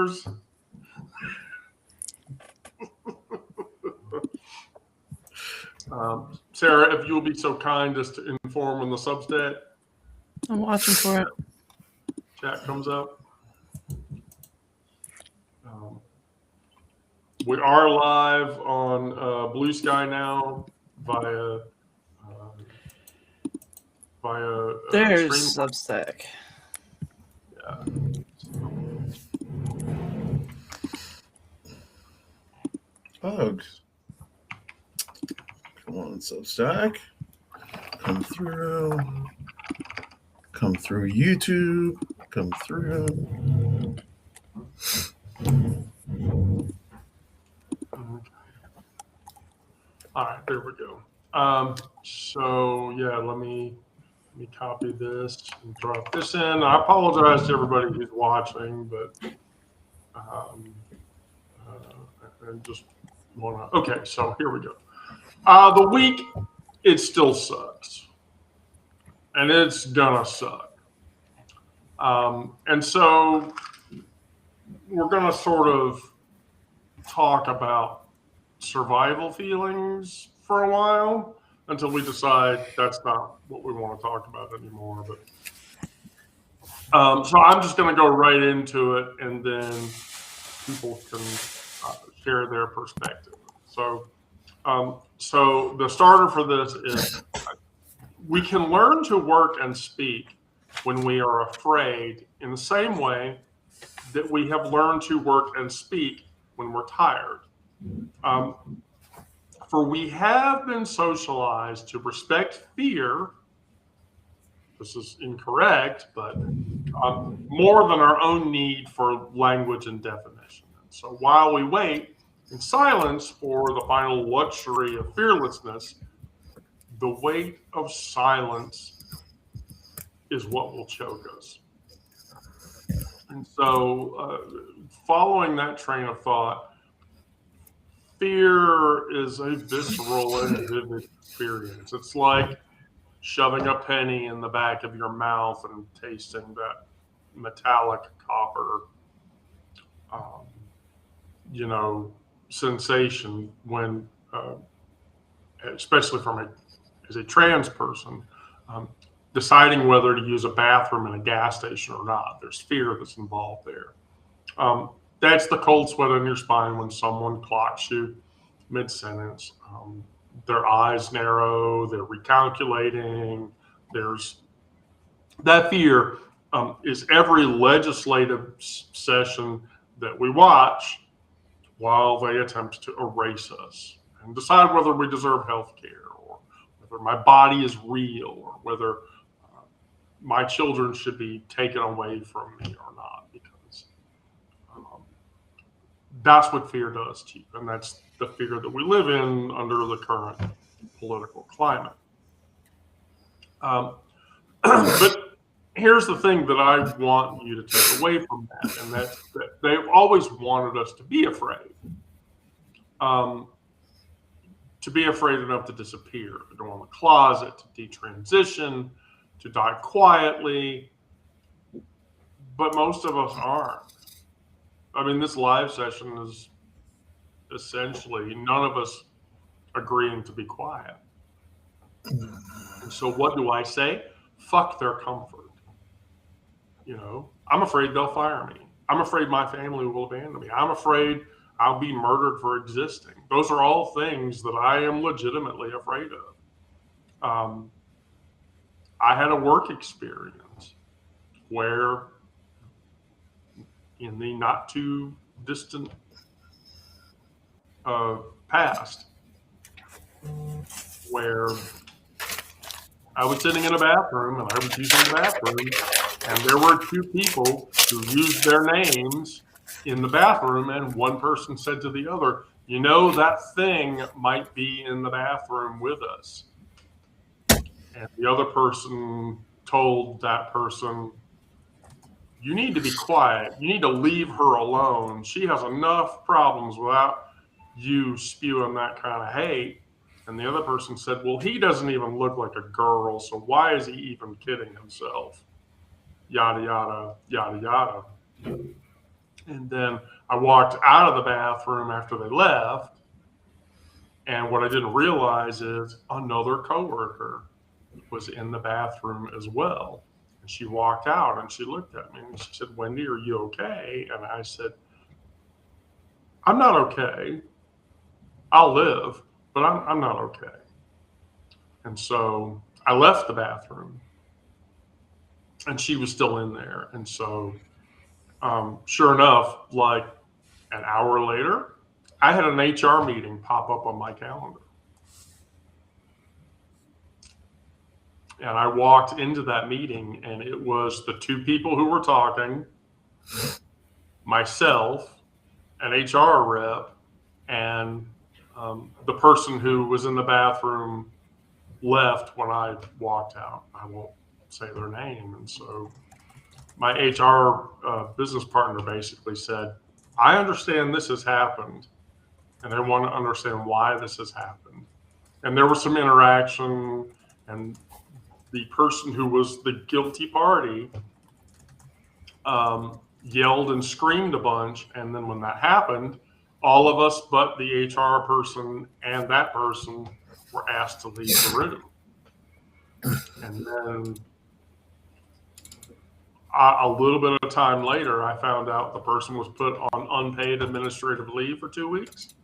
listeners. Sarah, if you'll be so kind as to inform on the Substack. I'm watching for it. Chat comes up. We are live on Blue Sky now via There's stream. Substack. Yeah. Bugs. Come on, Substack. Come through. Come through YouTube. Come through. All right, there we go. So yeah, let me copy this and drop this in. I apologize to everybody who's watching, but I just want to. Okay, so here we go. The week, it still sucks, and it's gonna suck. And so we're gonna sort of talk about survival feelings for a while until we decide that's not what we want to talk about anymore. But so I'm just going to go right into it, and then people can share their perspective. So the starter for this is we can learn to work and speak when we are afraid in the same way that we have learned to work and speak when we're tired. For we have been socialized to respect fear. This is incorrect, but more than our own need for language and definition. And so while we wait in silence for the final luxury of fearlessness, the weight of silence is what will choke us. And so following that train of thought, fear is a visceral and vivid experience. It's like shoving a penny in the back of your mouth and tasting that metallic copper, sensation when, especially as a trans person, deciding whether to use a bathroom in a gas station or not. There's fear that's involved there. That's the cold sweat on your spine when someone clocks you mid-sentence. Their eyes narrow, they're recalculating. There's that fear is every legislative session that we watch while they attempt to erase us and decide whether we deserve health care, or whether my body is real, or whether my children should be taken away from me or not, because that's what fear does to you. And that's the fear that we live in under the current political climate. But here's the thing that I want you to take away from that, and that's that they've always wanted us to be afraid. To be afraid enough to disappear, to go in the closet, to detransition, to die quietly. But most of us aren't. I mean, this live session is essentially none of us agreeing to be quiet. And so what do I say? Fuck their comfort. I'm afraid they'll fire me. I'm afraid my family will abandon me. I'm afraid I'll be murdered for existing. Those are all things that I am legitimately afraid of. I had a work experience where in the not too distant past, where I was sitting in a bathroom and I was using the bathroom, and there were two people who used their names in the bathroom, and one person said to the other, that thing might be in the bathroom with us. And the other person told that person, you need to be quiet. You need to leave her alone. She has enough problems without you spewing that kind of hate. And the other person said, well, he doesn't even look like a girl, so why is he even kidding himself? Yada, yada, yada, yada. And then I walked out of the bathroom after they left. And what I didn't realize is another coworker was in the bathroom as well. And she walked out and she looked at me and she said, "Wendy, are you okay?" And I said, "I'm not okay. I'll live, but I'm not okay." And so I left the bathroom and she was still in there. And so, sure enough, like an hour later, I had an HR meeting pop up on my calendar. And I walked into that meeting, and it was the two people who were talking, myself, an HR rep, and the person who was in the bathroom left when I walked out. I won't say their name. And so my HR business partner basically said, "I understand this has happened, and I want to understand why this has happened." And there was some interaction, and the person who was the guilty party yelled and screamed a bunch. And then when that happened, all of us but the HR person and that person were asked to leave the room. And then a little bit of time later, I found out the person was put on unpaid administrative leave for 2 weeks.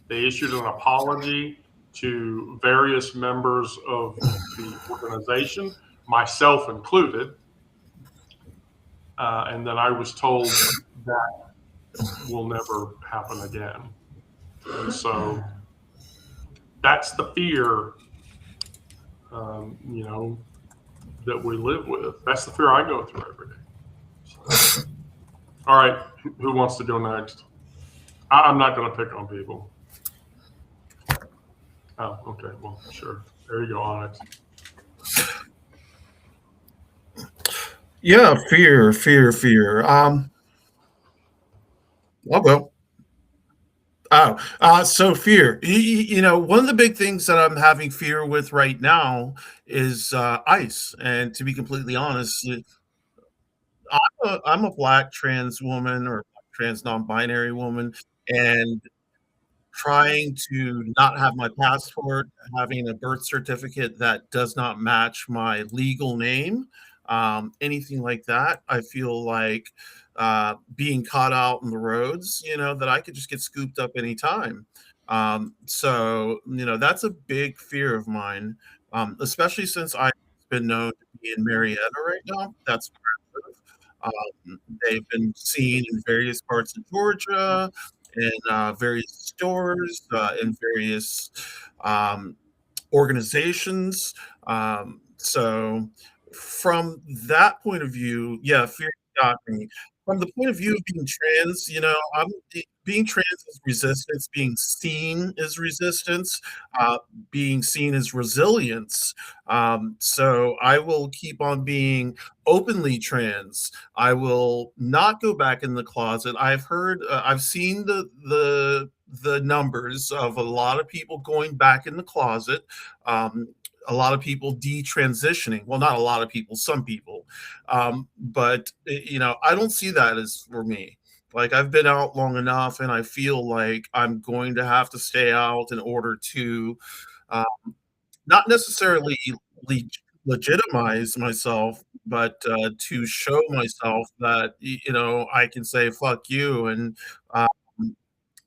They issued an apology to various members of the organization, myself included. And then I was told that will never happen again. And so that's the fear, that we live with. That's the fear I go through every day. So, all right, who wants to go next? I'm not going to pick on people. Oh, okay. Well, sure. There you go, Onyx. Yeah, fear. I'll go. So fear. One of the big things that I'm having fear with right now is ICE. And to be completely honest, I'm a black trans woman or trans non-binary woman, and trying to not have my passport, having a birth certificate that does not match my legal name, anything like that. I feel like being caught out on the roads, that I could just get scooped up anytime. So, that's a big fear of mine, especially since I've been known to be in Marietta right now. That's where I live. They've been seen in various parts of Georgia, in various stores, in various organizations. So, from that point of view, yeah, fear got me. From the point of view of being trans, being trans is resistance, being seen is resistance, being seen is resilience. So I will keep on being openly trans. I will not go back in the closet. I've seen the numbers of a lot of people going back in the closet. A lot of people detransitioning. Well, not a lot of people, some people. But I don't see that as for me. Like, I've been out long enough, and I feel like I'm going to have to stay out in order to not necessarily legitimize myself, but to show myself that I can say fuck you and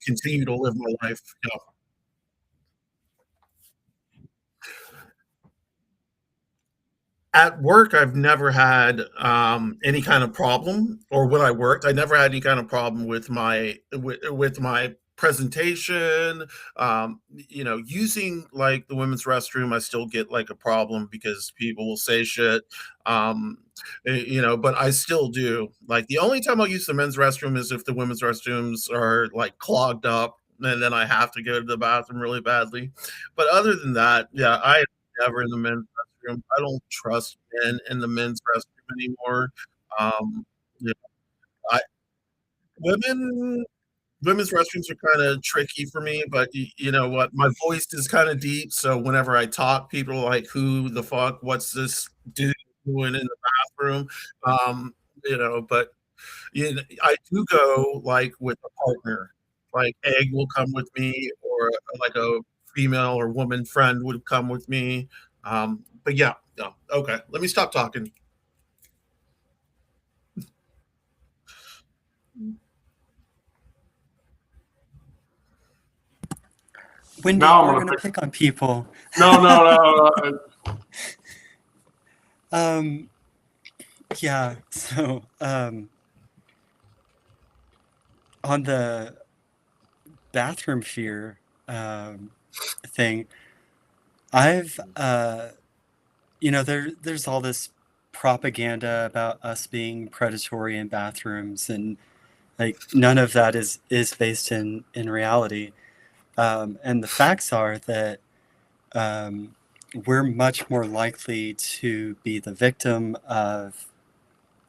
continue to live my life. At work, I've never had any kind of problem, or when I worked, I never had any kind of problem with my presentation. Using like the women's restroom, I still get like a problem because people will say shit. But I still do. Like, the only time I'll use the men's restroom is if the women's restrooms are like clogged up, and then I have to go to the bathroom really badly. But other than that, yeah, I never in the men's restroom. I don't trust men in the men's restroom anymore. Um, yeah, I, women women's restrooms are kind of tricky for me, but you know what? My voice is kind of deep, so whenever I talk, people are like, "Who the fuck? What's this dude doing in the bathroom?" But I do go like with a partner. Like Egg will come with me, or like a female or woman friend would come with me. But yeah, no. Okay, let me stop talking. Wendy, Now I'm we're going to gonna pick. pick on people. No. Yeah. So, on the bathroom fear thing, I've there's all this propaganda about us being predatory in bathrooms, and like none of that is based in reality. And the facts are that um, we're much more likely to be the victim of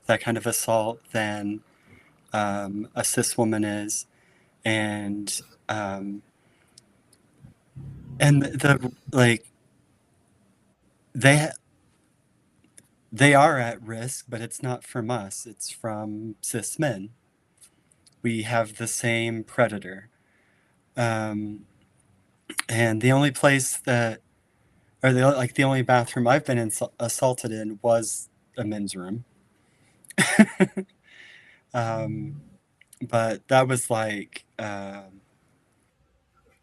that kind of assault than a cis woman is, and um, the like they they are at risk, but it's not from us. It's from cis men. We have the same predator, um, and the only place that, or the only bathroom I've been assaulted in was a men's room. um, but that was like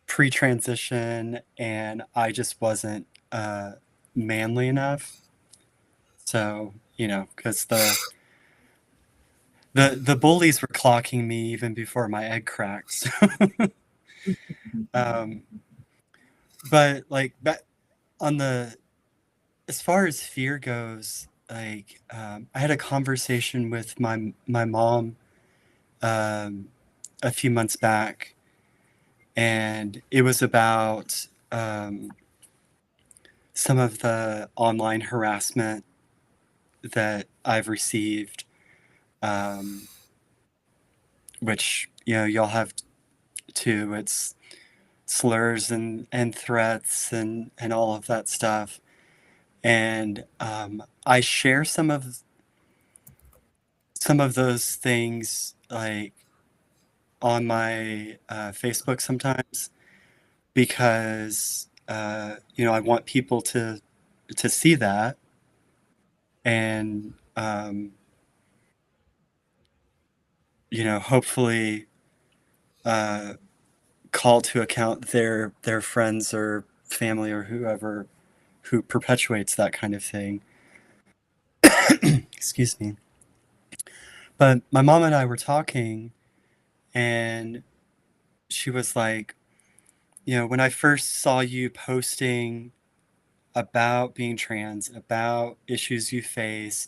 pre-transition, and I just wasn't manly enough. So because the bullies were clocking me even before my egg cracked. So, um, but like that on the as far as fear goes, like I had a conversation with my mom um, a few months back, and it was about some of the online harassment that I've received, um, which y'all have too. It's slurs and threats and all of that stuff. And I share some of those things like on my Facebook sometimes because I want people to see that and hopefully call to account their friends or family or whoever who perpetuates that kind of thing. Excuse me. But my mom and I were talking, and she was like, when I first saw you posting about being trans, about issues you face,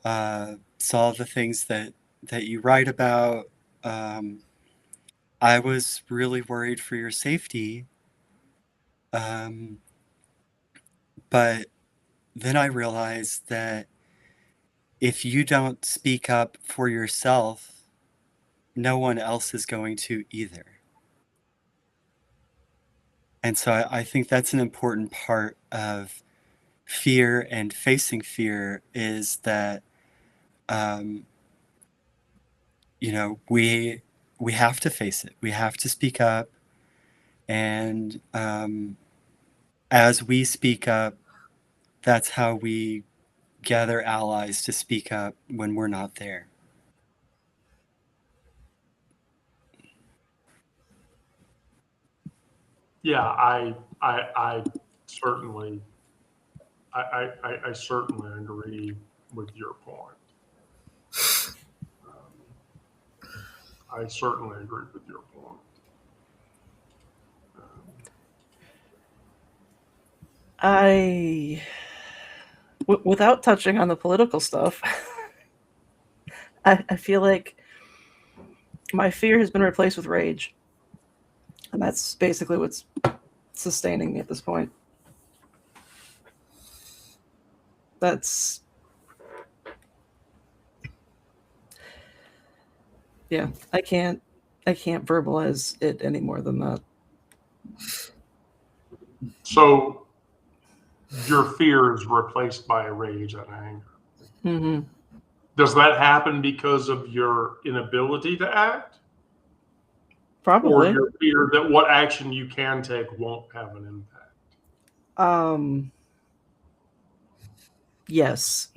saw the things that you write about, um, I was really worried for your safety. Um, but then I realized that if you don't speak up for yourself, no one else is going to either. And so I think that's an important part of fear and facing fear is that, um, we have to face it. We have to speak up. And as we speak up, that's how we gather allies to speak up when we're not there. Yeah, I certainly, I certainly agree with your point. I certainly agree with your point. Without touching on the political stuff, I feel like my fear has been replaced with rage. And that's basically what's sustaining me at this point. That's yeah, I can't verbalize it any more than that. So your fear is replaced by rage and anger. Mm-hmm. Does that happen because of your inability to act? Probably. Or your fear that what action you can take won't have an impact? Yes.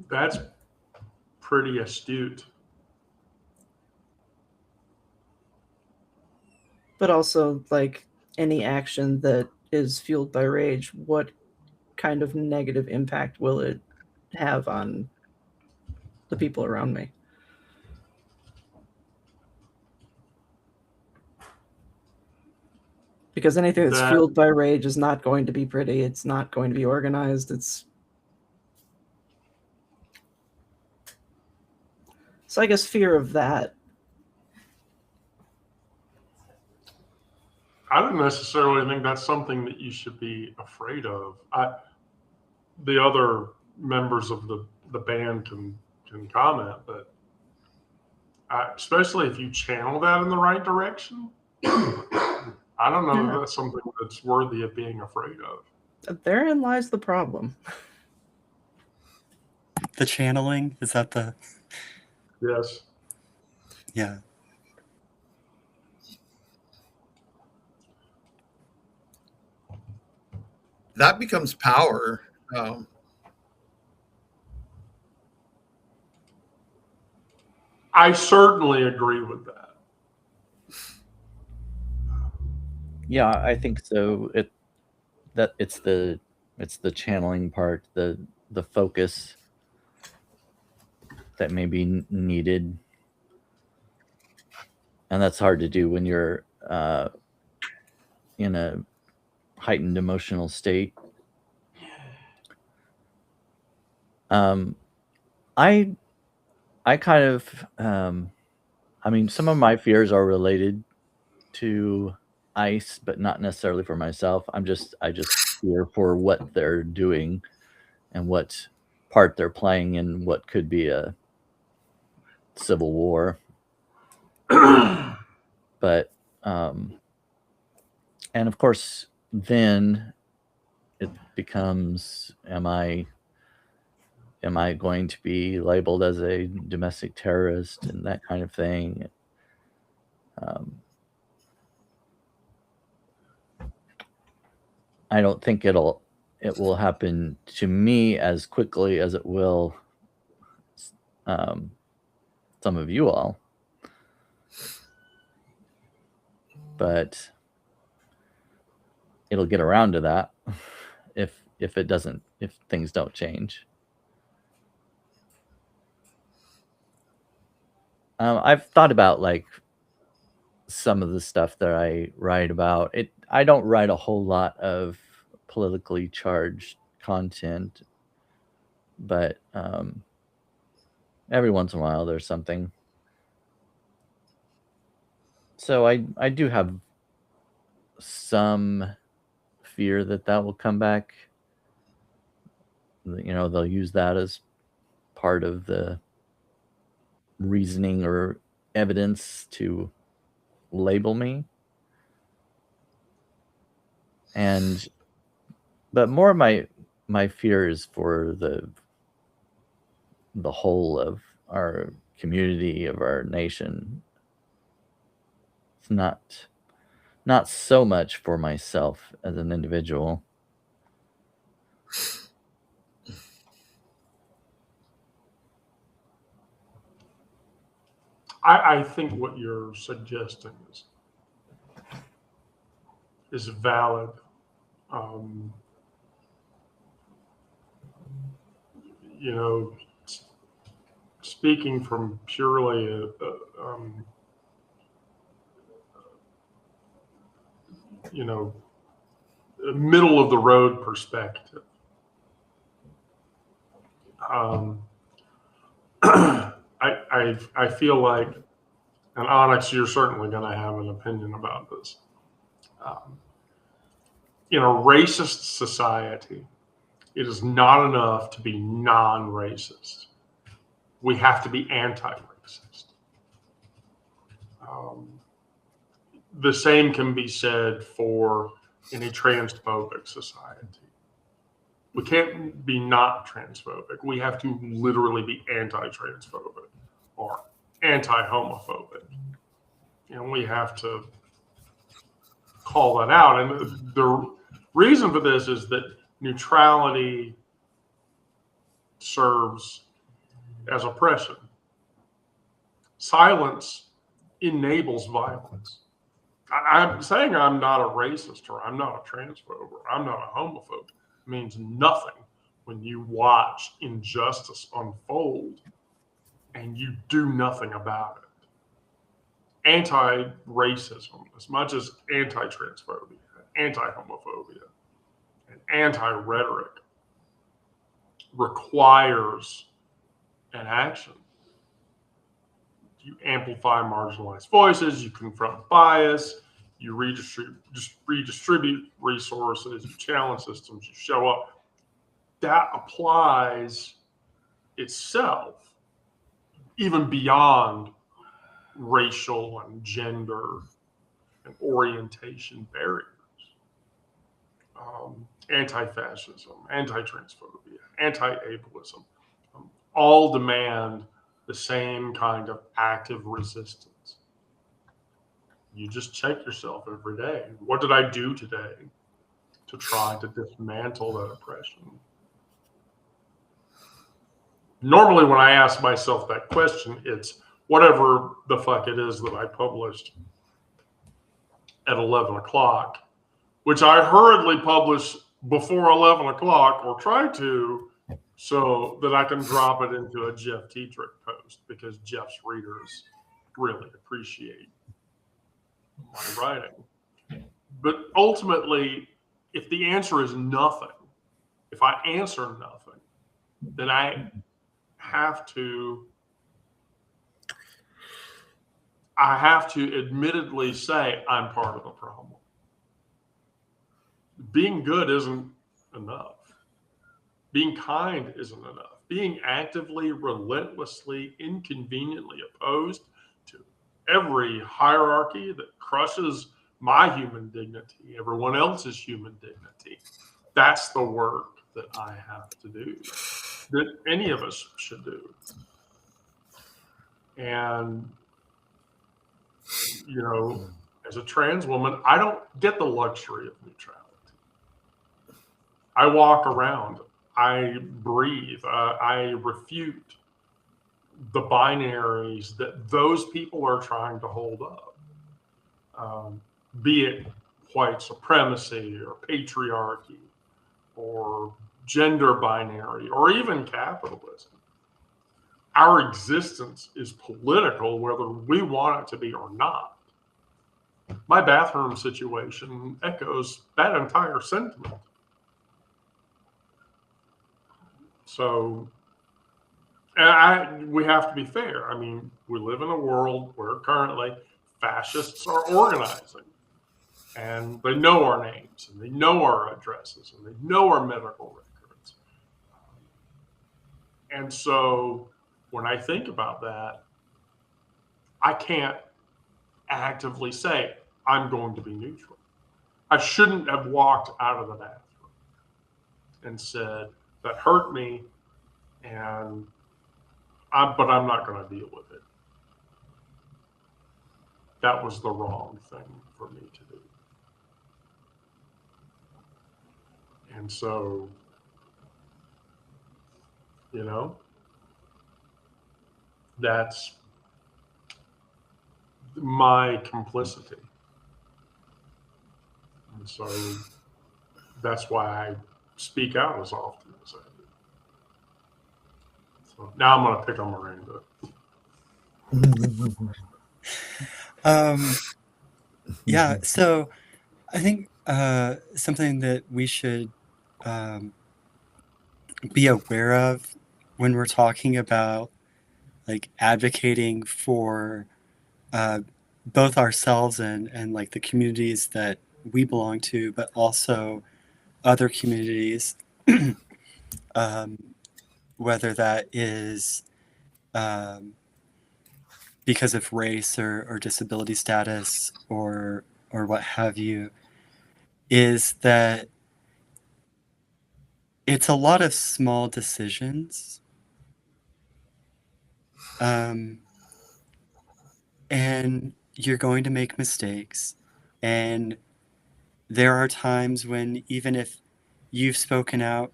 That's pretty astute. But also, like any action that is fueled by rage, what kind of negative impact will it have on the people around me? Because anything that's That- fueled by rage is not going to be pretty. It's not going to be organized. So I guess fear of that. I don't necessarily think that's something that you should be afraid of. The other members of the band can comment, but especially if you channel that in the right direction, I don't know if that's something that's worthy of being afraid of. Therein lies the problem. The channeling, is that the... Yes. Yeah. That becomes power. I certainly agree with that. Yeah, I think so. It's the channeling part, the focus that may be needed, and that's hard to do when you're in a heightened emotional state. I kind of I mean, some of my fears are related to ice, but not necessarily for myself. I just fear for what they're doing and what part they're playing in what could be a civil war. But and of course then it becomes, am I going to be labeled as a domestic terrorist and that kind of thing? I don't think it will happen to me as quickly as it will some of you all, but it'll get around to that if things don't change. I've thought about like some of the stuff that I write about. I don't write a whole lot of politically charged content, but every once in a while there's something. So I do have some fear that will come back. You know, they'll use that as part of the reasoning or evidence to label me. But more of my fear is for the whole of our community, of our nation. It's not so much for myself as an individual. I think what you're suggesting is valid. You know, speaking from purely a middle of the road perspective, I feel like, and Onyx, you're certainly going to have an opinion about this. In a racist society, it is not enough to be non-racist. We have to be anti-racist. The same can be said for in a transphobic society. We can't be not transphobic. We have to literally be anti-transphobic or anti-homophobic. And we have to call that out. And the reason for this is that neutrality serves as oppression. Silence enables violence. I'm saying I'm not a racist or I'm not a transphobe or I'm not a homophobe means nothing when you watch injustice unfold and you do nothing about it. Anti-racism, as much as anti-transphobia, anti-homophobia, and anti-rhetoric, requires an action. You amplify marginalized voices, you confront bias, you redistribute resources, you challenge systems, you show up. That applies itself even beyond racial and gender and orientation barriers. Anti-fascism, anti-transphobia, anti-ableism, all demand the same kind of active resistance. You just check yourself every day. What did I do today to try to dismantle that oppression? Normally, when I ask myself that question, it's whatever the fuck it is that I published at 11 o'clock, which I hurriedly publish before 11 o'clock or try to, so that I can drop it into a Jeff Tiedrich post because Jeff's readers really appreciate my writing. But ultimately, if the answer is nothing, if I answer nothing, then I have to admittedly say I'm part of the problem. Being good isn't enough. Being kind isn't enough. Being actively, relentlessly, inconveniently opposed to every hierarchy that crushes my human dignity, everyone else's human dignity, that's the work that I have to do, that any of us should do. And, you know, as a trans woman, I don't get the luxury of neutrality. I walk around, I breathe, I refute the binaries that those people are trying to hold up, be it white supremacy or patriarchy or gender binary or even capitalism. Our existence is political whether we want it to be or not. My bathroom situation echoes that entire sentiment. So, and we have to be fair. I mean, we live in a world where currently fascists are organizing, and they know our names, and they know our addresses, and they know our medical records. And so, when I think about that, I can't actively say I'm going to be neutral. I shouldn't have walked out of the bathroom and said, that hurt me, and but I'm not going to deal with it. That was the wrong thing for me to do. And so, you know, that's my complicity. And so that's why I speak out as often as I do. So now I'm going to pick on Miranda. Yeah, so I think something that we should be aware of when we're talking about like advocating for both ourselves and like the communities that we belong to, but also other communities, whether that is because of race or disability status or what have you, is that it's a lot of small decisions. And you're going to make mistakes. And there are times when even if you've spoken out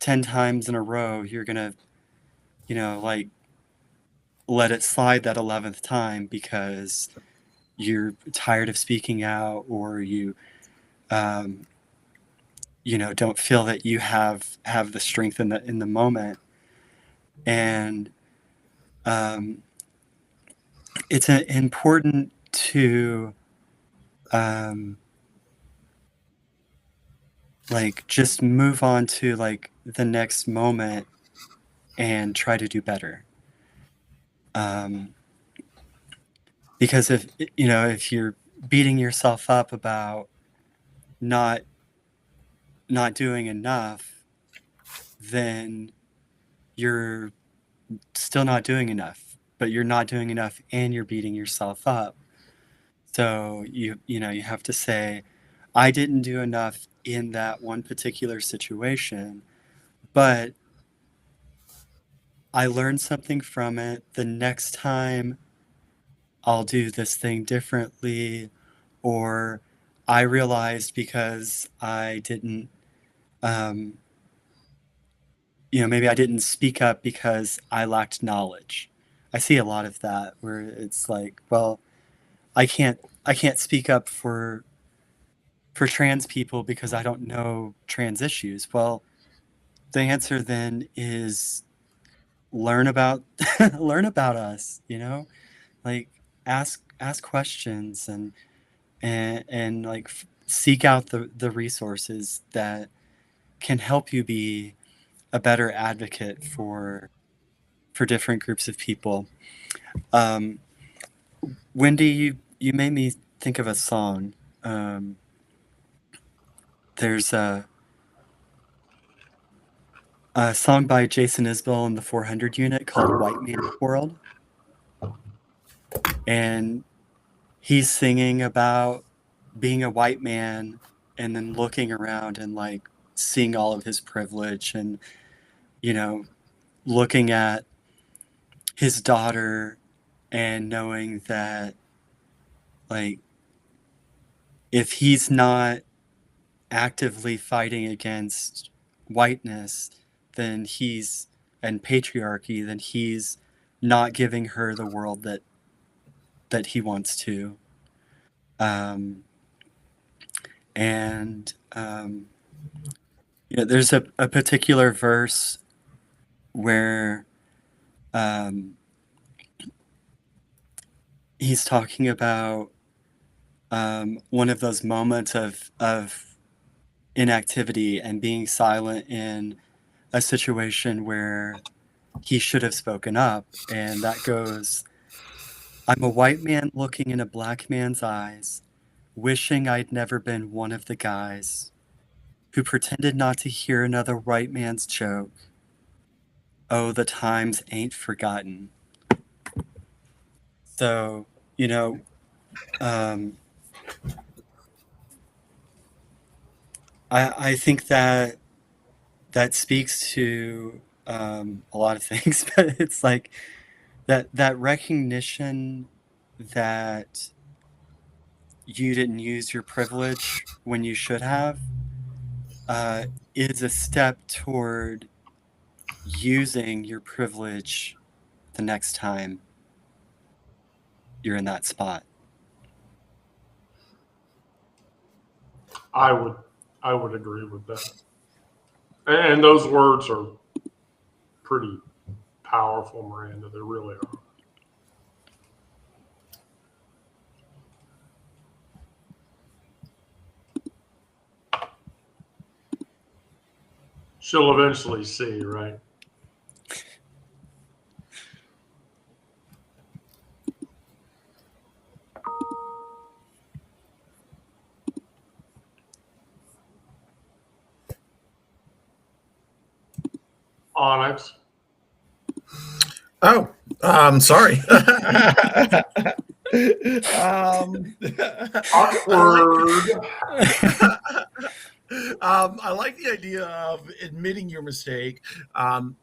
10 times in a row, you're going to, like let it slide that 11th time because you're tired of speaking out, or you don't feel that you have the strength in the moment. And it's important to like just move on to like the next moment and try to do better. Because if you're beating yourself up about not doing enough, then you're still not doing enough, but you're not doing enough and you're beating yourself up. So you have to say, I didn't do enough in that one particular situation, but I learned something from it. The next time I'll do this thing differently, or I realized because I didn't, maybe I didn't speak up because I lacked knowledge. I see a lot of that where it's like, well, I can't speak up for trans people because I don't know trans issues. Well, the answer then is learn about us, like ask questions and like seek out the resources that can help you be a better advocate for different groups of people. Wendy, you made me think of a song. There's a song by Jason Isbell and the 400 Unit called White Man's World. And he's singing about being a white man and then looking around and like seeing all of his privilege and, looking at his daughter and knowing that like if he's not actively fighting against whiteness, then and patriarchy, then he's not giving her the world that he wants to. There's a particular verse where he's talking about one of those moments of inactivity and being silent in a situation where he should have spoken up. And that goes, I'm a white man looking in a black man's eyes, wishing I'd never been one of the guys who pretended not to hear another white man's joke. Oh, the times ain't forgotten. So, I think that speaks to a lot of things, but it's like that recognition that you didn't use your privilege when you should have is a step toward using your privilege the next time you're in that spot. I would agree with that. And those words are pretty powerful, Miranda. They really are. She'll eventually see, right? Onyx. Oh, sorry. Awkward. I like the idea of admitting your mistake. Um,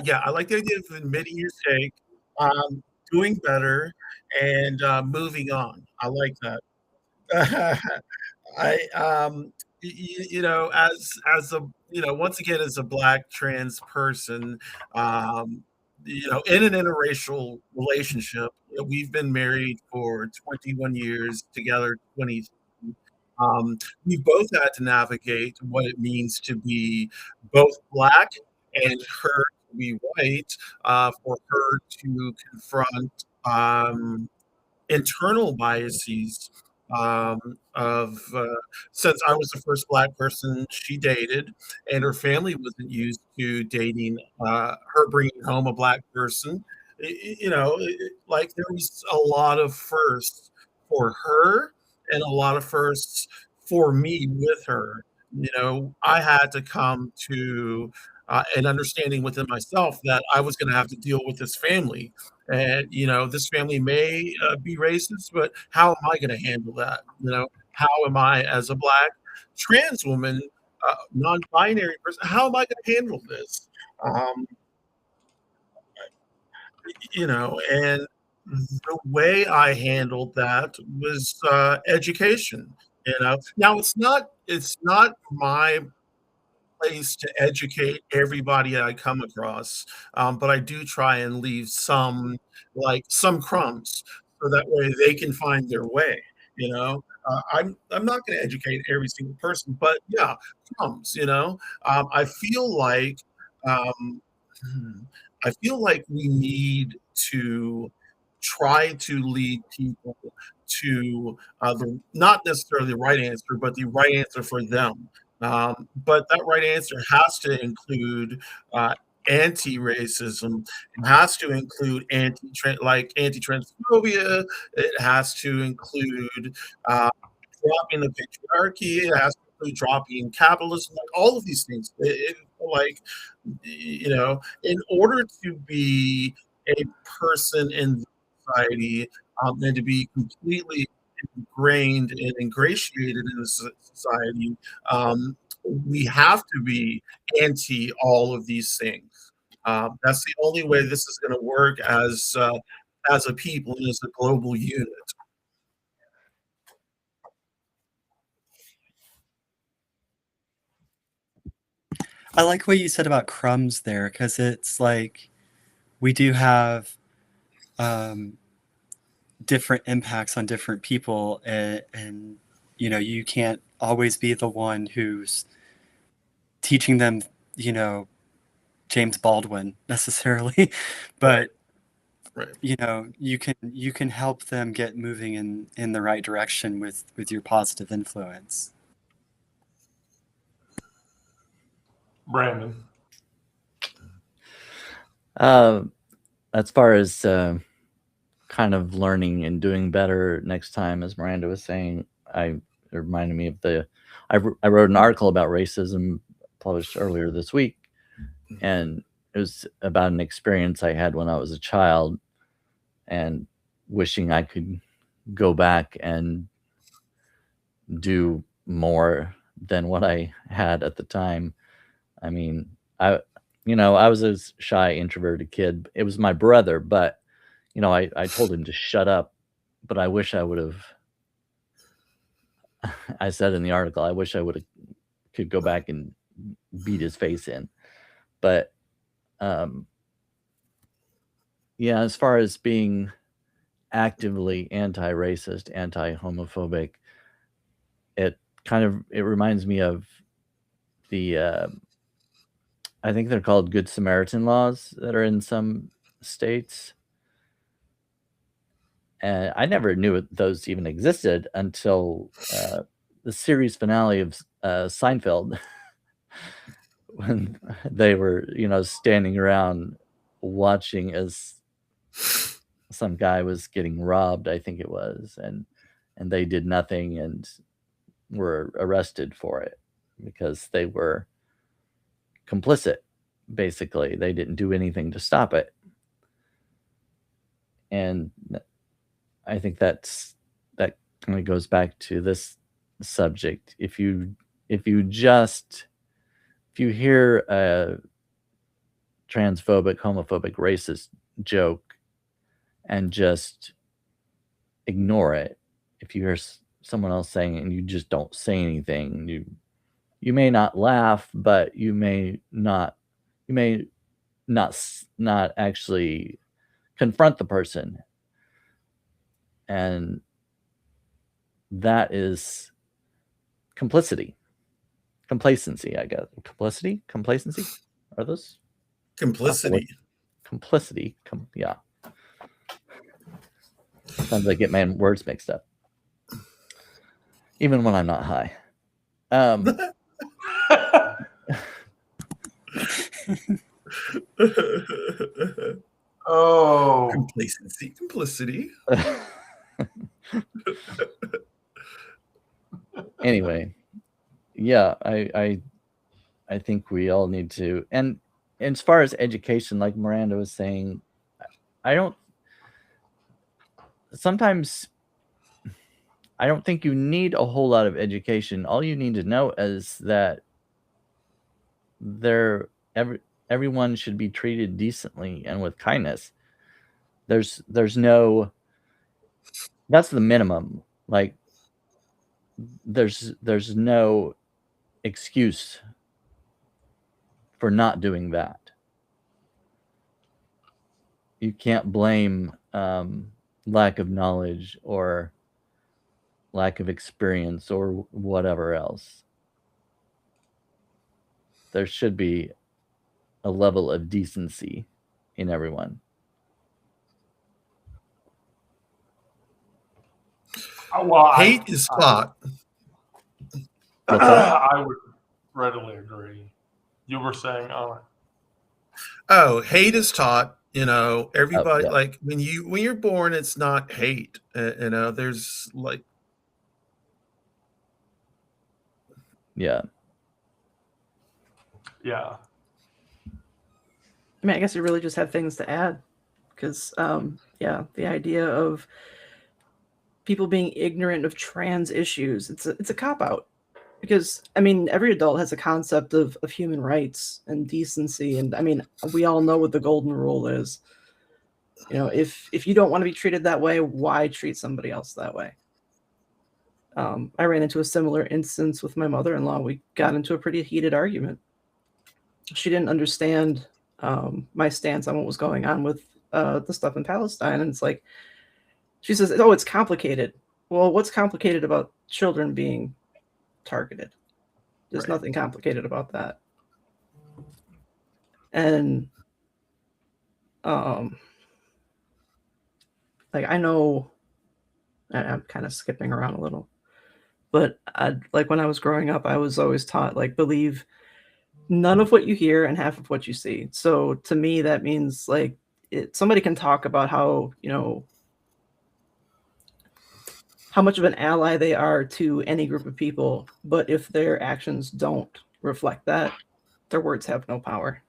yeah, I like the idea of admitting your mistake, doing better, and moving on. I like that. You know, as a once again as a black trans person, um, in an interracial relationship, we've been married for 21 years together, 20. Um, we both had to navigate what it means to be both black and her to be white, for her to confront internal biases of since I was the first black person she dated, and her family wasn't used to dating her bringing home a black person. Like there was a lot of firsts for her and a lot of firsts for me with her. I had to come to an understanding within myself that I was going to have to deal with this family, and this family may be racist, but how am I going to handle that? How am I, as a black trans woman, non-binary person, how am I going to handle this? um, and the way I handled that was education. Now it's not my place to educate everybody I come across, but I do try and leave some crumbs, so that way they can find their way. I'm not going to educate every single person, but yeah, crumbs. I feel like um, hmm, I feel like we need to try to lead people to the not necessarily the right answer, but the right answer for them. But that right answer has to include uh, anti-racism. It has to include anti-transphobia. It has to include dropping the patriarchy. It has to include dropping capitalism. Like all of these things. Like in order to be a person in society, and to be completely ingrained and ingratiated in the society, we have to be anti all of these things. That's the only way this is going to work as a people and as a global unit. I like what you said about crumbs there, because it's like we do have um, different impacts on different people, and you can't always be the one who's teaching them, James Baldwin necessarily, but Right. you can help them get moving in the right direction with your positive influence. Brandon. As far as kind of learning and doing better next time, as Miranda was saying, it reminded me of I wrote an article about racism published earlier this week, and it was about an experience I had when I was a child, and wishing I could go back and do more than what I had at the time. I mean, I was a shy, introverted kid. It was my brother, but I told him to shut up. But I wish I would have. I said in the article, I wish I would have could go back and beat his face in. But yeah, as far as being actively anti-racist, anti-homophobic, it reminds me of the I think they're called Good Samaritan laws that are in some states. And I never knew those even existed until the series finale of Seinfeld, when they were, standing around watching as some guy was getting robbed, I think it was, and they did nothing and were arrested for it because they were complicit. Basically, they didn't do anything to stop it. And I think that kind of goes back to this subject. If you hear a transphobic, homophobic, racist joke and just ignore it, if you hear someone else saying it and you just don't say anything, you may not laugh, but you may not actually confront the person, and that is complacency, I guess. Complacency, are those Complicity. complicity? Yeah. Sometimes I get my words mixed up, even when I'm not high. Oh, Complacency, complicity. Anyway, yeah, I think we all need to, and as far as education, like Miranda was saying, sometimes I don't think you need a whole lot of education. All you need to know is that everyone should be treated decently and with kindness. There's no, that's the minimum. Like, there's no excuse for not doing that. You can't blame lack of knowledge or lack of experience or whatever else. There should be a level of decency in everyone. well, Hate is taught. I would readily agree. You were saying, Oh, hate is taught. Everybody, yeah. like when you're born, it's not hate. There's like, Yeah. yeah. I mean, I guess you really just have things to add because, yeah, the idea of people being ignorant of trans issues, it's a cop-out. Because, I mean, every adult has a concept of human rights and decency. And, I mean, we all know what the golden rule is. If you don't want to be treated that way, why treat somebody else that way? I ran into a similar instance with my mother-in-law. We got into a pretty heated argument. She didn't understand my stance on what was going on with the stuff in Palestine. And it's like, she says, oh, it's complicated. Well, what's complicated about children being targeted? There's nothing complicated about that. And like, I know I'm kind of skipping around a little, but like when I was growing up, I was always taught, like, believe none of what you hear and half of what you see. So to me, that means like somebody can talk about how much of an ally they are to any group of people, but if their actions don't reflect that, their words have no power.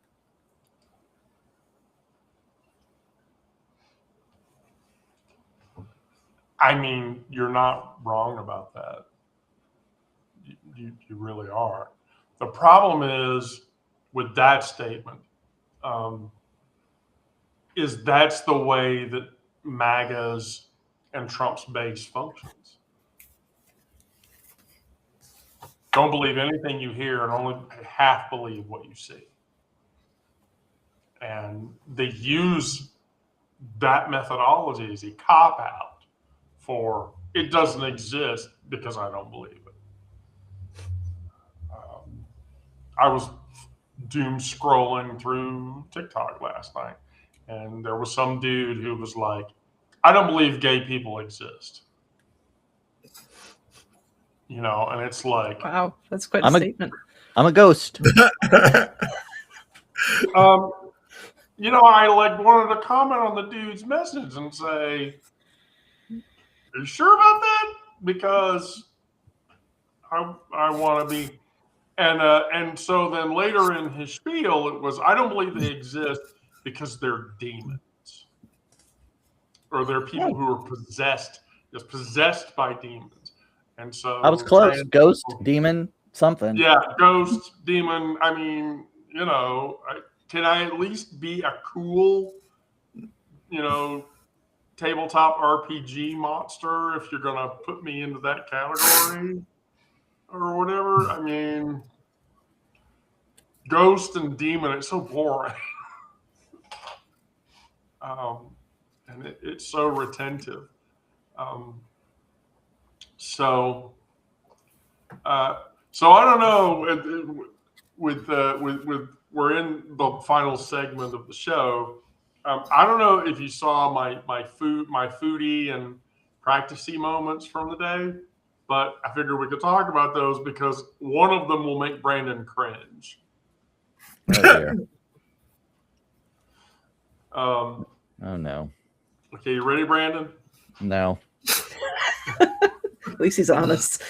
I mean, you're not wrong about that. You really are. The problem is with that statement, is that's the way that MAGA's and Trump's base functions. Don't believe anything you hear and only half believe what you see. And they use that methodology as a cop-out for it doesn't exist because I don't believe it. I was doom scrolling through TikTok last night, and there was some dude who was like, I don't believe gay people exist. And it's like, wow, that's quite a statement. I'm a ghost. I like wanted to comment on the dude's message and say, are you sure about that? Because I want to be, and so then later in his spiel, it was, I don't believe they exist because they're demons, or they're people who are possessed by demons. And so I was close. trans Ghost, people- demon, something. Yeah, ghost, demon. I mean, you know, can I at least be a cool, you know, tabletop RPG monster if you're gonna put me into that category or whatever? I mean, ghost and demon, it's so boring. And it's so retentive. So I don't know. With we're in the final segment of the show. I don't know if you saw my foodie and practicey moments from the day, but I figured we could talk about those because one of them will make Brandon cringe. Oh dear. Um, Oh no. okay, you ready, Brandon? No. At least he's honest.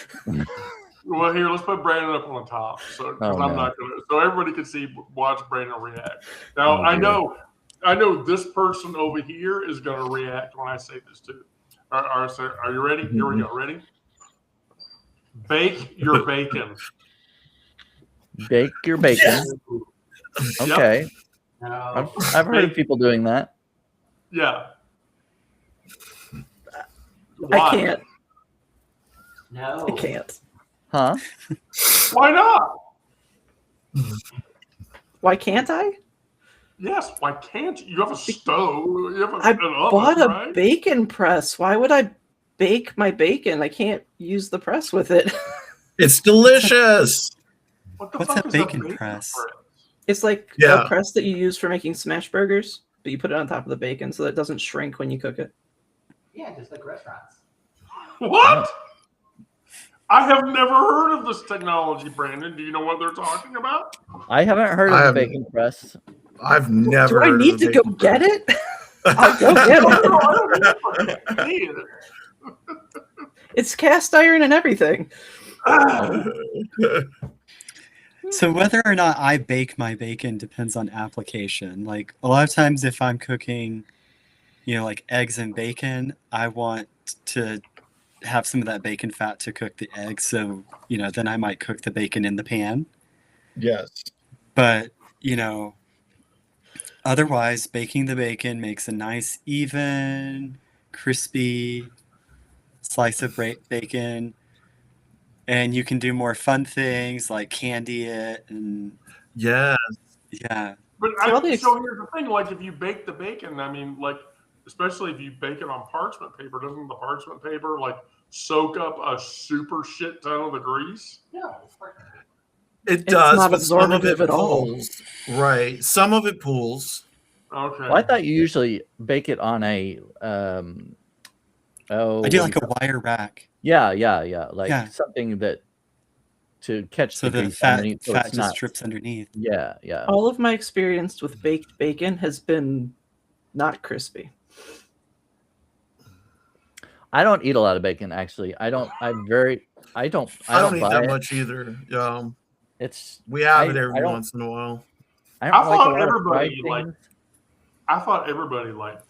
Well, here, let's put Brandon up on the top, so 'cause Oh, I'm no. not gonna, so everybody can see, watch Brandon react. Now, Oh, I dear. know this person over here is gonna react when I say this too. Are you ready? Here we go. Ready? Bake your bacon. Bake your bacon. Yep. Okay. No. I've heard of people doing that. Yeah. I Why? can't. No. I can't. Huh? Why not? Why can't I? Yes. Why can't you? You have a stove. You have I an oven, bought a right? bacon press. Why would I bake my bacon? I can't use the press with it. It's delicious. What the What's fuck a is bacon bacon press? It's like Yeah. a press that you use for making smash burgers, but you put it on top of the bacon so that it doesn't shrink when you cook it. Yeah, just like restaurants. What? I have never heard of this technology, Brandon. Do you know what they're talking about? I haven't heard of I the haven't- bacon press. I've never. Do I heard need of to go bacon get it? press. I'll go get I it. don't know. See it. It's cast iron and everything. So whether or not I bake my bacon depends on application. Like a lot of times if I'm cooking, like eggs and bacon, I want to have some of that bacon fat to cook the eggs. So, then I might cook the bacon in the pan. Yes. But, otherwise baking the bacon makes a nice, even, crispy slice of bacon. And you can do more fun things like candy it and Yeah. yeah. But all the so here's the thing: like, if you bake the bacon, I mean, like, especially if you bake it on parchment paper, doesn't the parchment paper like soak up a super shit ton of the grease? No, it's like It does. not but some of absorptive it at all. pulls. Right. Some of it pulls. Okay. Well, I thought you usually bake it on a I what do do like you a wire rack yeah, like Yeah. something that to catch so the the grease fat underneath, so fat it's just not. drips underneath. Yeah. All of my experience with baked bacon has been not crispy. I don't eat a lot of bacon actually. I don't I don't eat buy that it. much either. It's We have it I every don't- once in a while. I I don't like a thought lot of fried everybody liked things. I thought everybody liked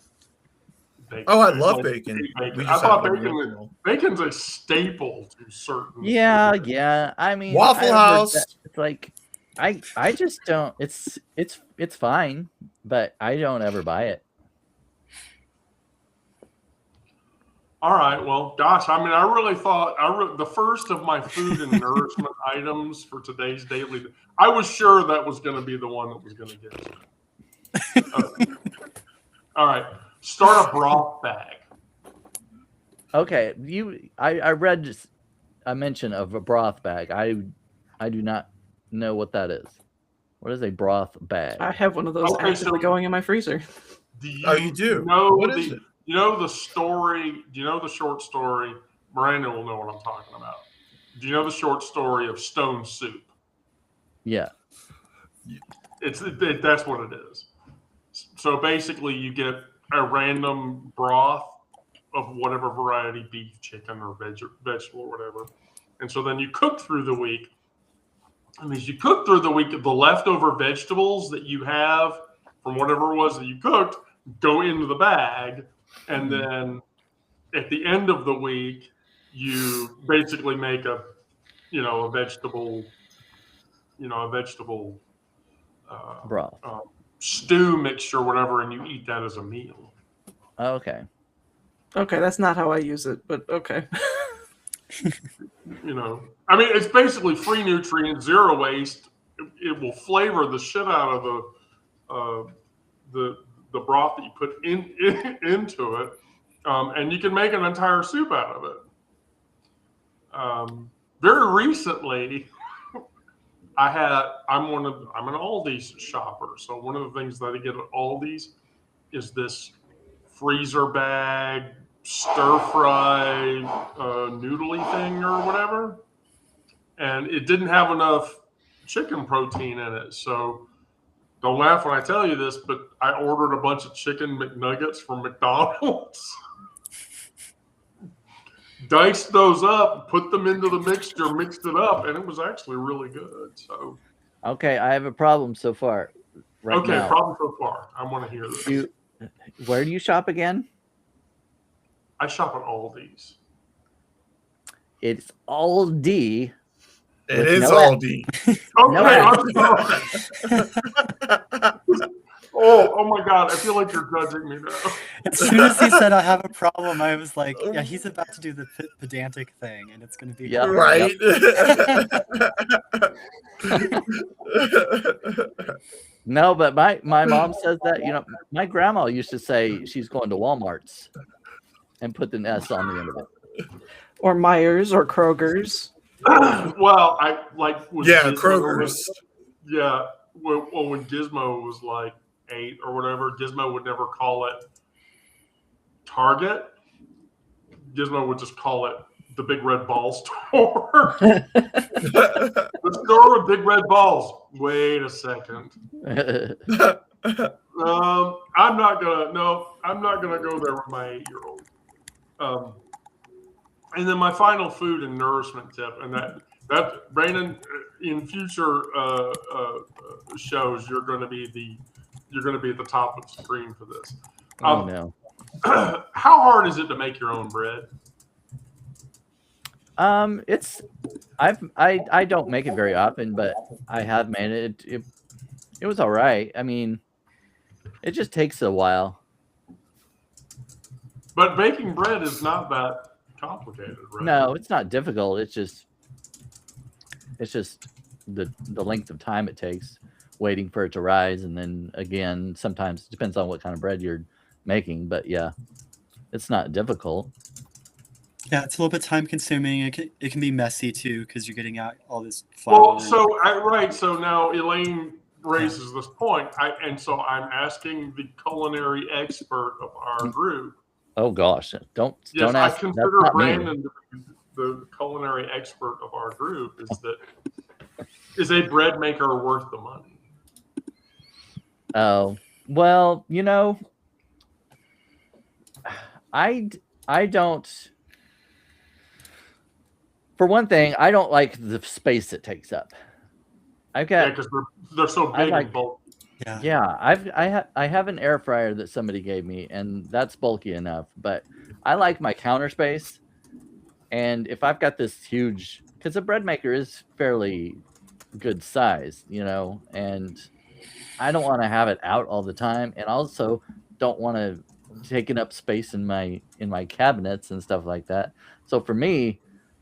bacon. Oh, I love Like, bacon. bacon. We I just thought have it every bacon once in a while. bacon's a staple to certain. Yeah. I mean, Waffle I heard House. that- It's like I just don't. It's fine, but I don't ever buy it. All right. Well, gosh, I mean, I really thought the first of my food and nourishment items for today's daily. I was sure that was going to be the one that was going to get you. Okay. All right. Start a broth bag. Okay, I read just a mention of a broth bag. I do not know what that is. What is a broth bag? I have one of those Okay, actively so- going in my freezer. Do you, Oh, you do? know What is it? You know the story? Do you know the short story? Miranda will know what I'm talking about. Do you know the short story of Stone Soup? Yeah. That's what it is. So basically, you get a random broth of whatever variety, beef, chicken, or vegetable or whatever. And so then you cook through the week. And as you cook through the week, the leftover vegetables that you have from whatever it was that you cooked go into the bag. And then at the end of the week, you basically make a vegetable Broth. stew mixture, whatever, and you eat that as a meal. Okay. Okay, that's not how I use it, but okay. I mean, it's basically free nutrients, zero waste. It will flavor the shit out of the broth that you put into it, and you can make an entire soup out of it. Very recently, I'm an Aldi's shopper, so one of the things that I get at Aldi's is this freezer bag stir fry noodly thing or whatever, and it didn't have enough chicken protein in it. So don't laugh when I tell you this, but I ordered a bunch of chicken McNuggets from McDonald's. Diced those up, put them into the mixture, mixed it up, and it was actually really good. So Okay, I have a problem so far. Right okay, now. problem so far. I want to hear this. Where do you shop again? I shop at Aldi's. It's Aldi. It With is no Aldi. Okay, I'm sorry. Oh my God! I feel like you're judging me now. As soon as he said I have a problem, I was like, yeah, he's about to do the pedantic thing, and it's going to be Yep. Right. No, but my mom says that, my grandma used to say she's going to Walmart's and put the S on the end of it. Or Myers or Kroger's. Well, I like. Yeah, Gizmo Kroger's. Yeah. Well, when Gizmo was like 8 or whatever, Gizmo would never call it Target. Gizmo would just call it the Big Red Ball store. The store with big red balls. Wait a second. I'm not gonna go there with my 8-year-old. And then my final food and nourishment tip, and that Brandon, in future shows, you're going to be at the top of the screen for this. Oh no. How hard is it to make your own bread? I don't make it very often, but I have made it. It was all right. I mean, it just takes a while. But baking bread is not that complicated, right? No, it's not difficult. It's just the length of time it takes waiting for it to rise, and then again, sometimes it depends on what kind of bread you're making. But yeah, it's not difficult. Yeah, it's a little bit time consuming. It can be messy too because you're getting out all this flour. Well, so now Elaine raises this point, and so I'm asking the culinary expert of our group. Oh gosh, don't Yes, ask. I consider That's not me. Brandon the culinary expert of our group. Is a bread maker worth the money? Oh, well, I don't. For one thing, I don't like the space it takes up. I've Yeah, got because they're so big like- and bulky. Yeah. I have an air fryer that somebody gave me, and that's bulky enough. But I like my counter space, and if I've got this huge, because a bread maker is fairly good size, and I don't want to have it out all the time, and also don't want to taking up space in my cabinets and stuff like that. So for me,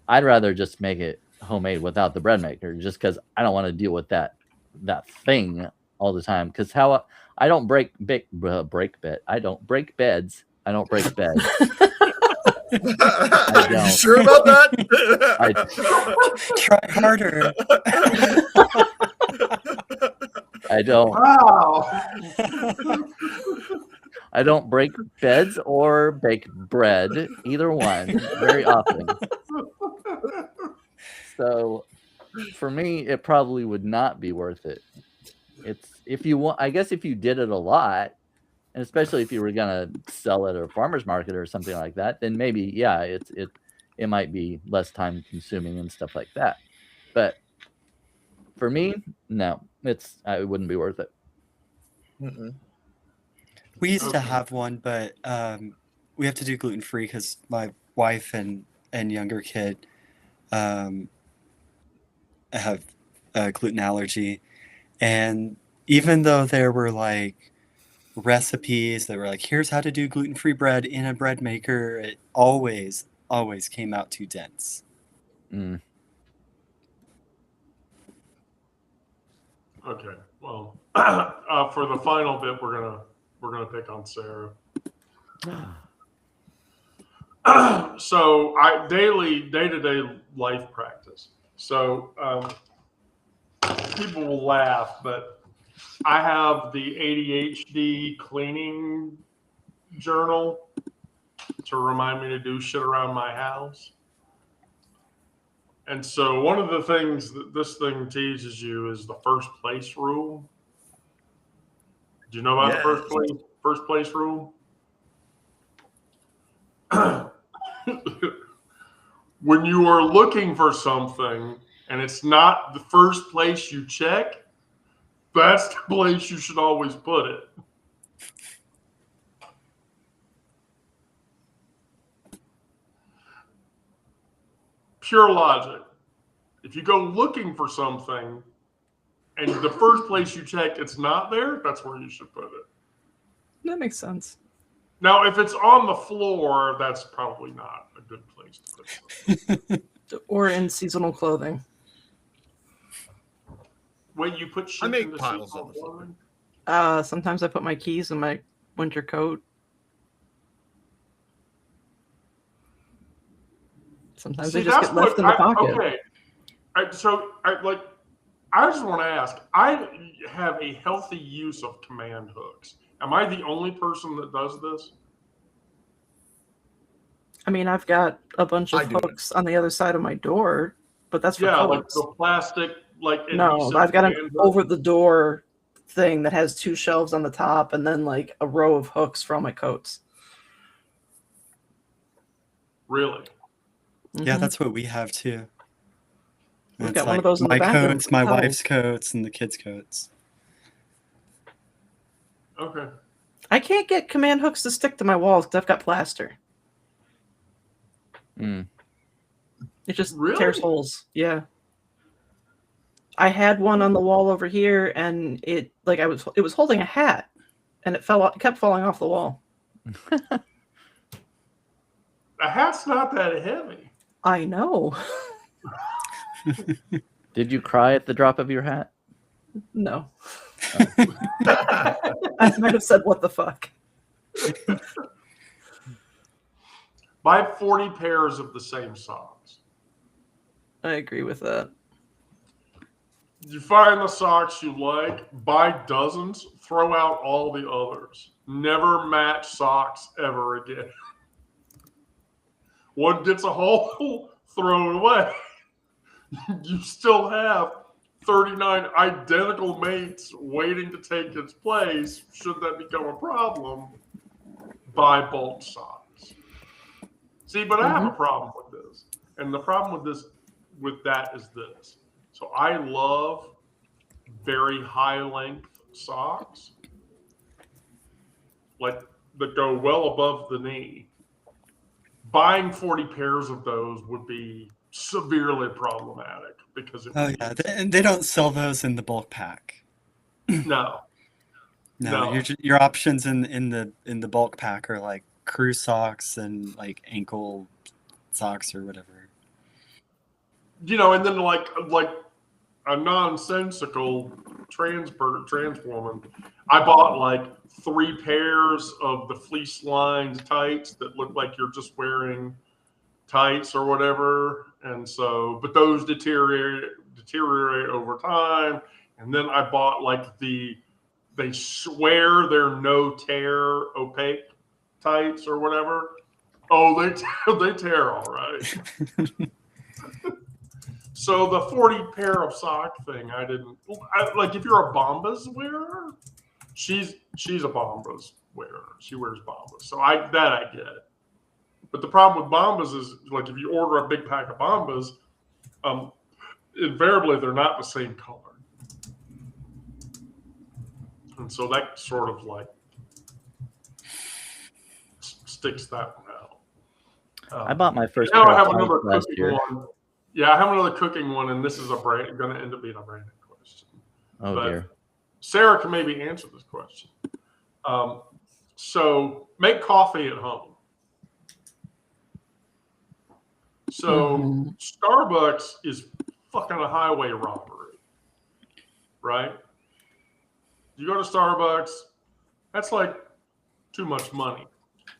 I'd rather just make it homemade without the bread maker, just because I don't want to deal with that thing all the time. Because I don't break beds. I don't break beds. I don't break beds. Are you don't. sure about that? Try harder. I don't. Wow. I don't break beds or bake bread, either one, very often. So for me, it probably would not be worth it. If you want, I guess if you did it a lot, and especially if you were gonna sell it at a farmer's market or something like that, then maybe, yeah, it might be less time consuming and stuff like that. But for me, no, it wouldn't be worth it. Mm-mm. We used to Okay. have one, but we have to do gluten free because my wife and and younger kid have a gluten allergy. And even though there were like recipes that were like, here's how to do gluten-free bread in a bread maker, it always came out too dense. Mm. Okay. Well, for the final bit, we're gonna pick on Sarah. So day-to-day life practice. So people will laugh, but I have the ADHD cleaning journal to remind me to do shit around my house. And so one of the things that this thing teaches you is the first place rule. Do you know about the first place rule? When you are looking for something and it's not the first place you check, that's the place you should always put it. Pure logic. If you go looking for something and the first place you check it's not there, that's where you should put it. That makes sense. Now, if it's on the floor, that's probably not a good place to put it. Or in seasonal clothing. Wait, you put shit I make in the piles seasonal on the floor. clothing? Sometimes I put my keys in my winter coat. Sometimes they just get left in the pocket. Okay. I just want to ask, I have a healthy use of command hooks. Am I the only person that does this? I mean, I've got a bunch I of do it. hooks on the other side of my door, but that's for Yeah, like coats. the plastic, like No, adhesive I've got an command hook. over the door thing that has 2 shelves on the top and then like a row of hooks for all my coats. Really? Yeah, Mhm. that's what we have too. We've It's got one of like those in the my bathroom coats, for my towels. wife's coats, and the kids' coats. Okay. I can't get command hooks to stick to my walls because I've got plaster. Mm. It just Really? tears holes. Yeah. I had one on the wall over here, and it was holding a hat, and it kept falling off the wall. A hat's not that heavy. I know. Did you cry at the drop of your hat? No. I might have said, "What the fuck?" Buy 40 pairs of the same socks. I agree with that. You find the socks you like, buy dozens, throw out all the others. Never match socks ever again. One gets a hole, throw it away. You still have 39 identical mates waiting to take its place. Should that become a problem, buy bulk socks. See, but I have a problem with this. And the problem with that is this. So I love very high length socks, like that go well above the knee. Buying 40 pairs of those would be severely problematic because it would be And they don't sell those in the bulk pack. no. No. Your options in the bulk pack are like crew socks and like ankle socks or whatever. And then like a nonsensical trans woman, I bought like 3 pairs of the fleece lined tights that look like you're just wearing tights or whatever, and so but those deteriorate over time. And then I bought like they swear they're no tear opaque tights or whatever. Oh, they tear all right. So the 40 pair of sock thing, like if you're a Bombas wearer, she's a Bombas wearer. She wears Bombas. So I get. But the problem with Bombas is like if you order a big pack of Bombas, invariably they're not the same color. And so that sort of like sticks that one out. I bought my first Now pair I have of another Times last cooking year. one. Yeah, I have another cooking one, and this is going to end up being a Brandon question. Oh But dear. Sarah can maybe answer this question. So make coffee at home. So Mhm. Starbucks is fucking a highway robbery, right? You go to Starbucks, that's like too much money.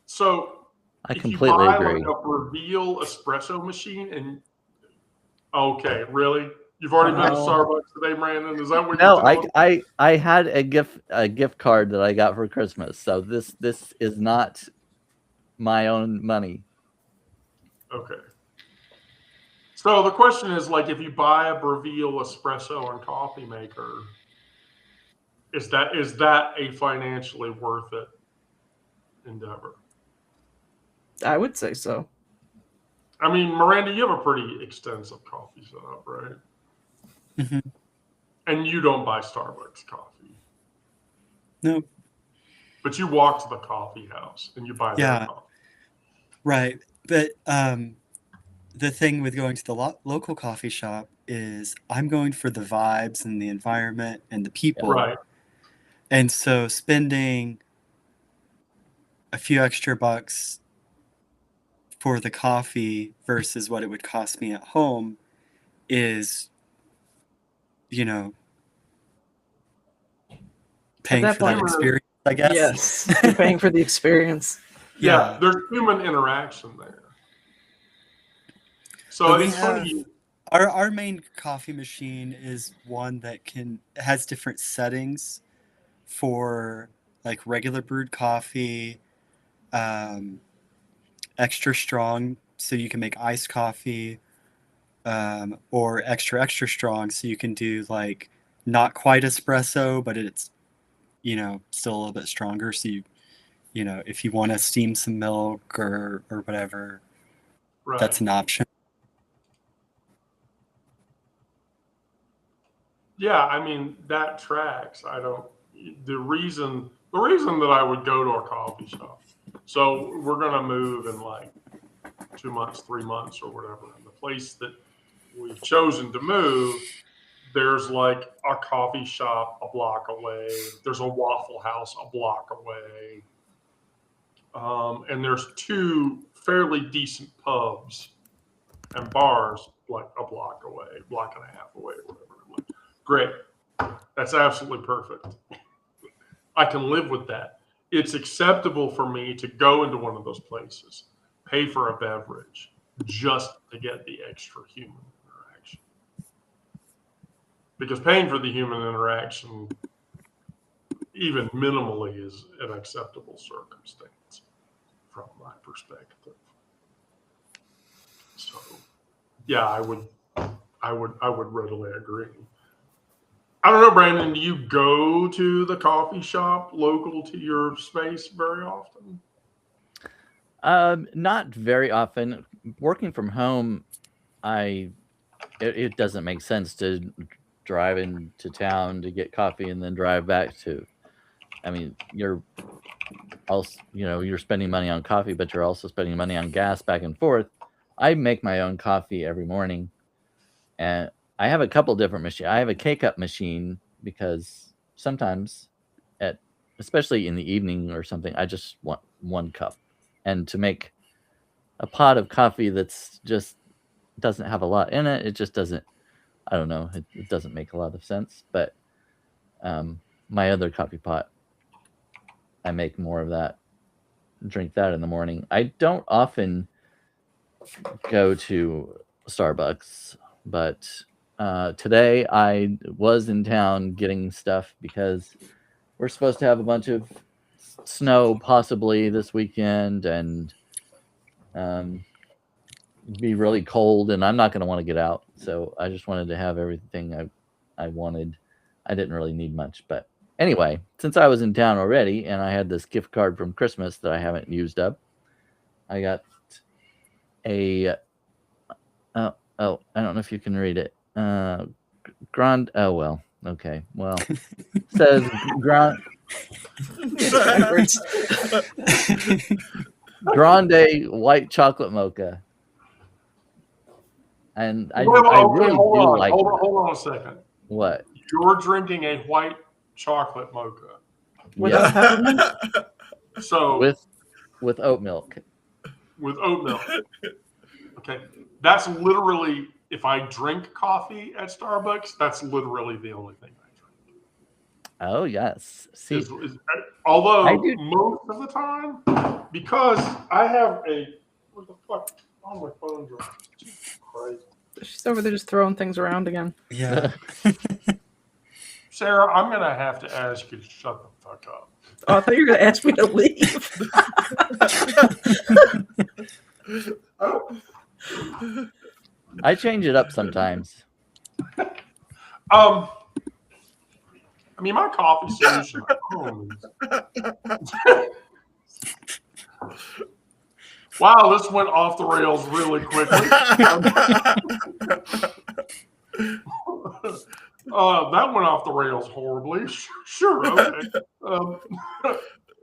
So I if you completely buy agree. like a Reveal espresso machine, and okay, really? You've already been to Wow. Starbucks today, Brandon? Is that what No, you're telling me? I had a gift card that I got for Christmas. So this is not my own money. Okay. So the question is, like, if you buy a Reveal espresso and coffee maker, is that a financially worth it endeavor? I would say so. I mean, Miranda, you have a pretty extensive coffee setup, right? Mhm. And you don't buy Starbucks coffee, No, but you walk to the coffee house and you buy their yeah, coffee. right. But the thing with going to the local coffee shop is I'm going for the vibes and the environment and the people. Right. And so spending a few extra bucks for the coffee versus what it would cost me at home is, you know, paying that for that point- experience, I guess. Yes, you're paying for the experience. Yeah, there's human interaction there. So But we it's have funny. our main coffee machine is one that has different settings for like regular brewed coffee, extra strong, so you can make iced coffee, or extra strong, so you can do like not quite espresso, but it's still a little bit stronger. So if you want to steam some milk or whatever, Right. that's an option. Yeah, I mean that tracks. The reason that I would go to a coffee shop. So we're gonna move in like 2 months, 3 months, or whatever. And the place that we've chosen to move, there's like a coffee shop a block away. There's a Waffle House a block away, and there's 2 fairly decent pubs and bars like a block away, block and a half away, or whatever. I'm like, great. That's absolutely perfect. I can live with that. It's acceptable for me to go into one of those places, pay for a beverage, just to get the extra human interaction. Because paying for the human interaction, even minimally, is an acceptable circumstance from my perspective. So, yeah, I would readily agree. I don't know, Brandon, do you go to the coffee shop local to your space very often? Not very often. Working from home, it doesn't make sense to drive into town to get coffee and then drive back to. I mean, you're also, you're spending money on coffee, but you're also spending money on gas back and forth. I make my own coffee every morning, and I have a couple different machines. I have a K-Cup machine because sometimes, especially in the evening or something, I just want 1 cup. And to make a pot of coffee that's just doesn't have a lot in it, it just doesn't, I don't know, it doesn't make a lot of sense. But my other coffee pot, I make more of that, drink that in the morning. I don't often go to Starbucks, but today I was in town getting stuff because we're supposed to have a bunch of snow possibly this weekend, and be really cold, and I'm not going to want to get out. So I just wanted to have everything I wanted. I didn't really need much, but anyway, since I was in town already and I had this gift card from Christmas that I haven't used up, I got a I don't know if you can read it. Grand. Oh well. Okay. Well, it says Grand. grande white chocolate mocha. And I Well, okay, really hold do on, like hold on a second. what? You're drinking a white chocolate mocha. Without Yeah, peppermint? So with oat milk. with oat milk. Okay. That's literally, if I drink coffee at Starbucks, that's literally the only thing I drink. Oh yes. See, Although I do- most of the time, because I have a, what the fuck? Oh, my phone dropped. Jesus Christ. She's over there just throwing things around again. Yeah. Sarah, I'm going to have to ask you to shut the fuck up. Oh, I thought you were going to ask me to leave. I change it up sometimes. I mean, my coffee solution at home is... Wow, this went off the rails really quickly. That went off the rails horribly. Sure, okay.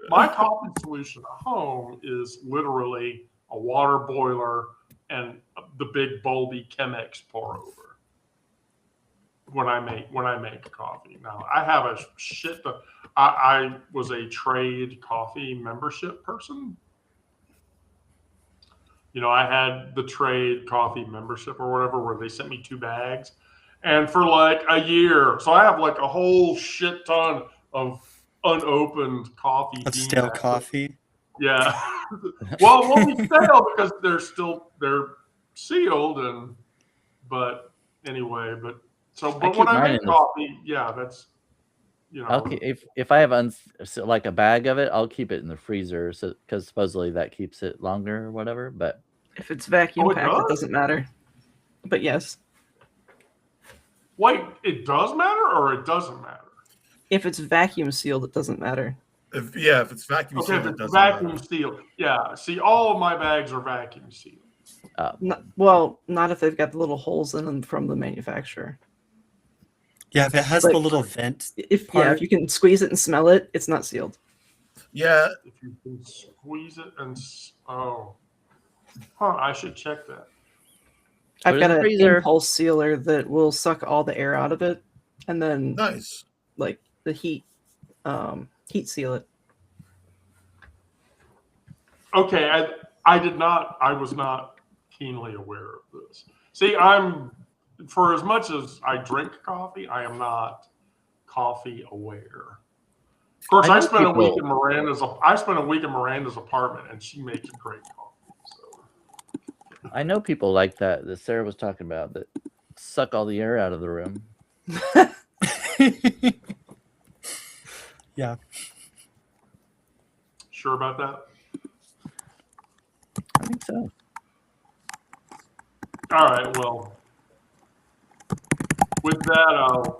My coffee solution at home is literally a water boiler and the big bulby Chemex pour over when I make coffee. Now I have a shit. I was a trade coffee membership person. You know, I had the trade coffee membership or whatever, where they sent me 2 bags, and for like a year, so I have like a whole shit ton of unopened coffee. Of bean stale bags. coffee. Yeah. Well, it won't be stale because they're sealed, but anyway, but keep when I mine make in the- coffee, yeah, that's, you know. Okay, if I have like a bag of it, I'll keep it in the freezer, so because supposedly that keeps it longer or whatever. But If it's vacuum Oh, it packed, it does? doesn't matter. But yes, Wait, it does matter or it doesn't matter? if it's vacuum sealed, it doesn't matter. if it's vacuum Okay, sealed, if it it's doesn't vacuum matter. sealed. Yeah. See, all of my bags are vacuum sealed. Not if they've got the little holes in them from the manufacturer. Yeah, if it has Like- the little vent. If Part- you can squeeze it and smell it, it's not sealed. Yeah, If you can squeeze it I should check that. Put I've it got in the an freezer. impulse sealer that will suck all the air out of it, and then nice. like the heat seal it. Okay, I was not keenly aware of this. See, for as much as I drink coffee, I am not coffee aware. Of course, I I know spent a week people- in Miranda's apartment, and she makes great coffee. So I know people like that Sarah was talking about that suck all the air out of the room. Yeah. sure about that? I think so. All right. Well, with that, I'll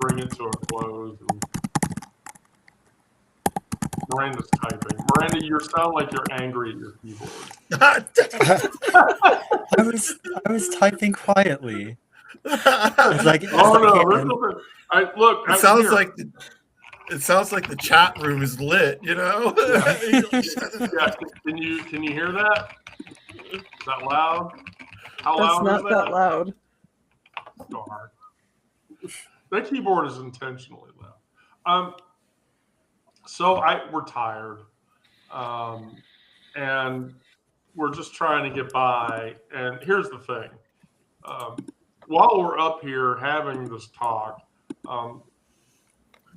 bring it to a close. Miranda's typing. Miranda, you sound like you're angry at your keyboard. I was typing quietly. It's like Oh it's like- no! Look. It sounds like the chat room is lit, you know? Yeah, can you hear that? Is that loud? How That's loud not is that loud. Darn. That keyboard is intentionally loud. So we're tired, and we're just trying to get by. And here's the thing: while we're up here having this talk,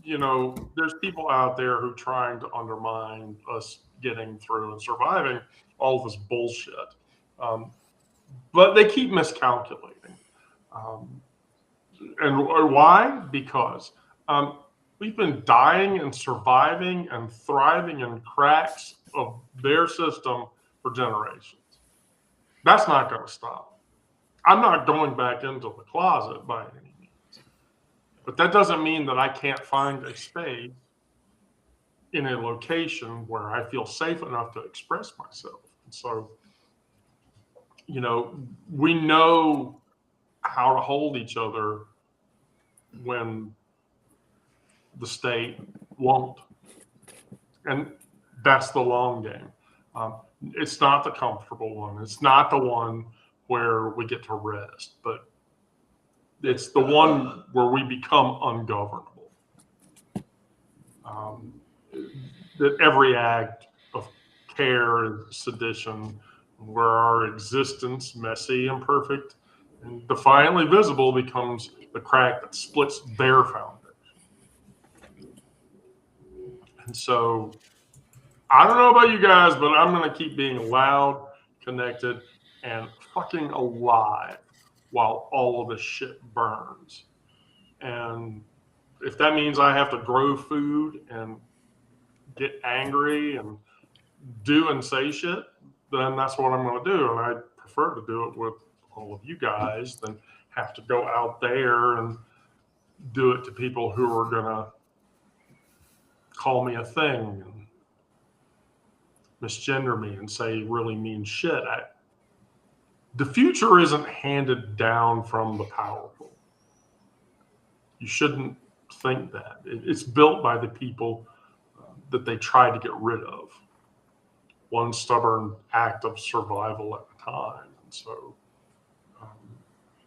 you know, there's people out there who are trying to undermine us getting through and surviving all this bullshit. But they keep miscalculating. And why? Because we've been dying and surviving and thriving in cracks of their system for generations. That's not going to stop. I'm not going back into the closet by any means. But that doesn't mean that I can't find a space in a location where I feel safe enough to express myself. And so, you know, we know how to hold each other when the state won't. And that's the long game. It's not the comfortable one. It's not the one where we get to rest, but it's the one where we become ungovernable. That every act of care and sedition, where our existence, messy, imperfect, and defiantly visible, becomes the crack that splits their foundation. And so, I don't know about you guys, but I'm going to keep being loud, connected, and fucking alive while all of this shit burns. And if that means I have to grow food and get angry and do and say shit, then that's what I'm going to do. And I prefer to do it with all of you guys than have to go out there and do it to people who are going to call me a thing and misgender me and say really mean shit. The future isn't handed down from the powerful. You shouldn't think that. It's built by the people that they try to get rid of. One stubborn act of survival at a time. And so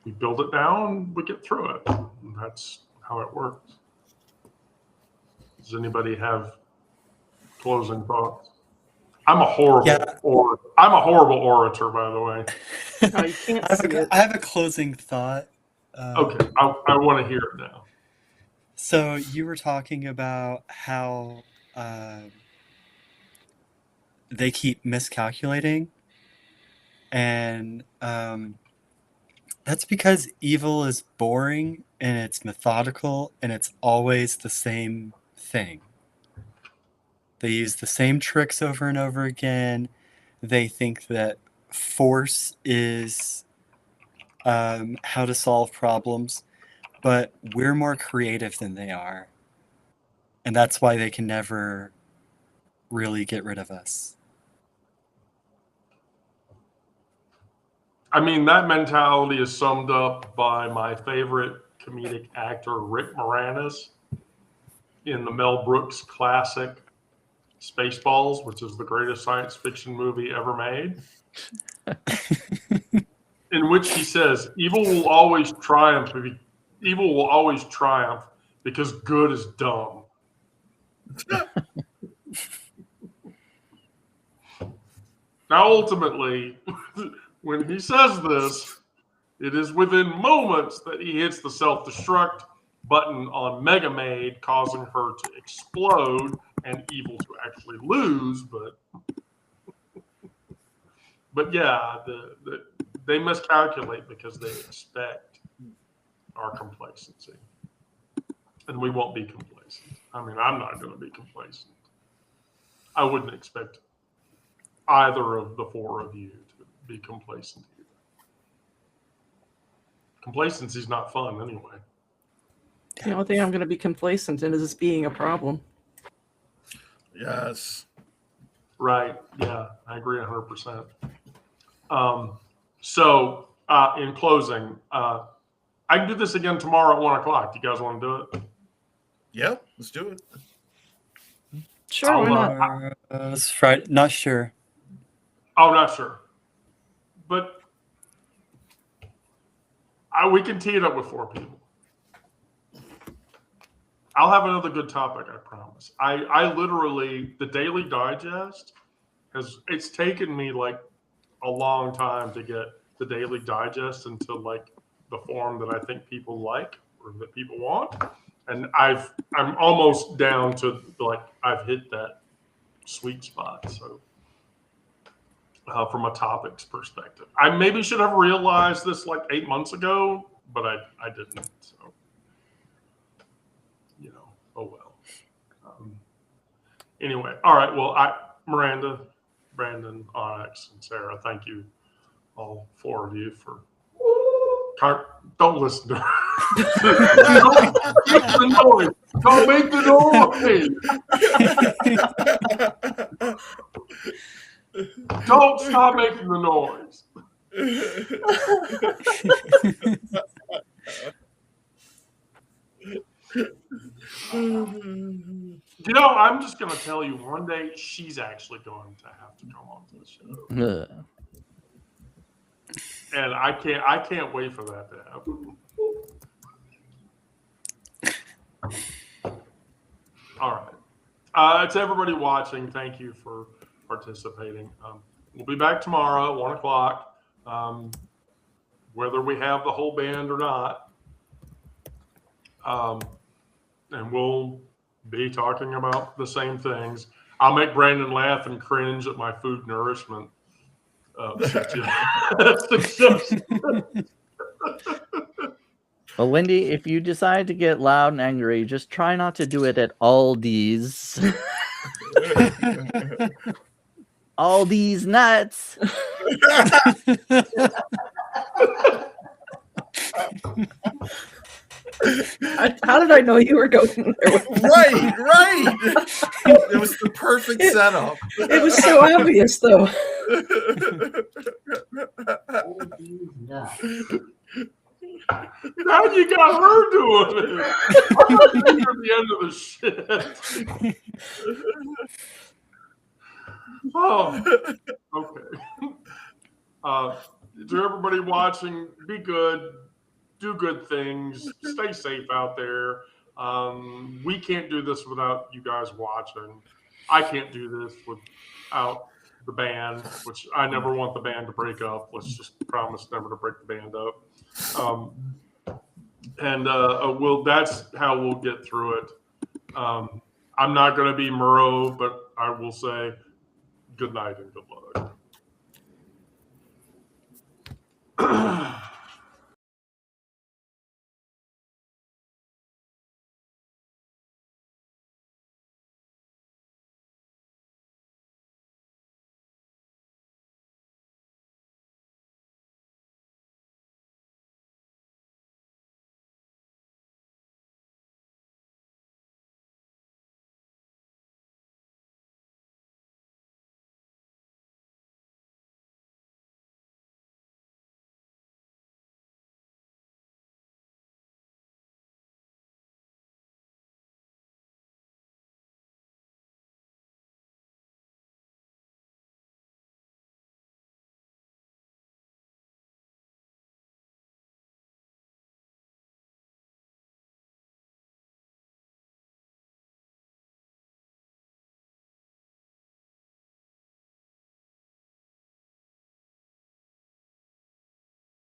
we build it down, we get through it. And that's how it works. Does anybody have closing thoughts? I'm a horrible I'm a horrible orator, by the way. No, you can't see it. I have a closing thought. Okay, I want to hear it now. So you were talking about how they keep miscalculating, and that's because evil is boring and it's methodical and it's always the same thing. They use the same tricks over and over again. They think that force is how to solve problems, but we're more creative than they are. And that's why they can never really get rid of us. I mean, that mentality is summed up by my favorite comedic actor, Rick Moranis, in the Mel Brooks classic Spaceballs, which is the greatest science fiction movie ever made, in which he says, evil will always triumph because good is dumb. Now, ultimately, when he says this, it is within moments that he hits the self-destruct button on Mega Maid, causing her to explode and evil to actually lose. But yeah, they miscalculate because they expect our complacency. And we won't be complacent. I mean, I'm not going to be complacent. I wouldn't expect either of the four of you to be complacent either. Complacency is not fun anyway. The only thing I'm going to be complacent in is this being a problem. Yes. Right. Yeah, I agree 100%. So, in closing, I can do this again tomorrow at 1 o'clock. Do you guys want to do it? Yep, let's do it. Sure, why not? It's Friday. Not sure. Oh, not sure. But we can tee it up with 4 people. I'll have another good topic, I promise. I literally, the Daily Digest it's taken me like a long time to get the Daily Digest into like the form that I think people like or that people want. And I'm almost down to like, I've hit that sweet spot. So from a topics perspective, I maybe should have realized this like 8 months ago, but I didn't. So, oh well. Anyway, all right. Well, Miranda, Brandon, Onyx, and Sarah, thank you, all 4 of you, for. Don't listen to her. Don't make the noise. Don't make the noise. Don't stop making the noise. You know, I'm just going to tell you, one day she's actually going to have to come on to the show, Ugh. and I can't wait for that to happen. All right, to everybody watching, thank you for participating. We'll be back tomorrow at 1 o'clock, whether we have the whole band or not, and we'll be talking about the same things. I'll make Brandon laugh and cringe at my food nourishment suggestion. Well, Wendy, if you decide to get loud and angry, just try not to do it at Aldi's. All these nuts. How did I know you were going there? Right. It was the perfect setup. It was so obvious, though. All these nuts. Now you got her doing it. You're the end of the shit. Oh, okay. To everybody watching, be good, do good things, stay safe out there. We can't do this without you guys watching. I can't do this without the band, which I never want the band to break up. Let's just promise never to break the band up. That's how we'll get through it. I'm not going to be Murrow, but I will say good night and good luck.